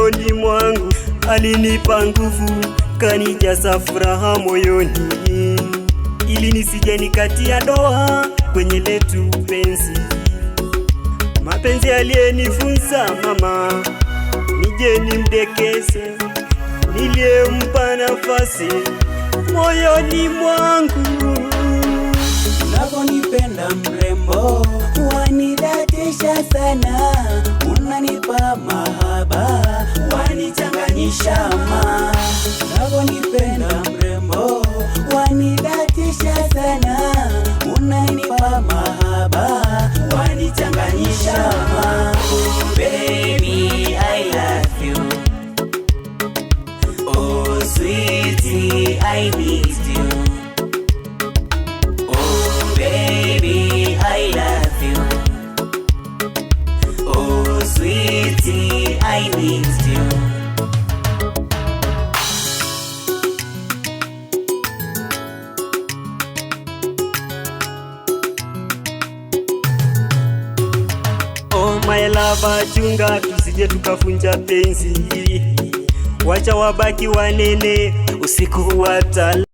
rohoni mwangu, alinipa nguvu, kanijaza furaha moyoni, ili nisije nikatia doa kwenye letu penzi. Mapenzi aliyenifunza mama, nije nimdekeze, niliyempa nafasi moyoni mwangu. Unaponipenda mrembo, wanidatisha sana, unanipa mahaba, wanichanganyisha ma. Unaponipenda mrembo, wanidatisha sana, unanipa mahaba, wanichanganyisha ma. Oh baby, I love you. Oh sweetie, I need you. Oh baby, I love you. Oh sweetie, I need you. Oh my lover, chunga tusije tukafunja penzi, wacha wabaki wanene usiku watala.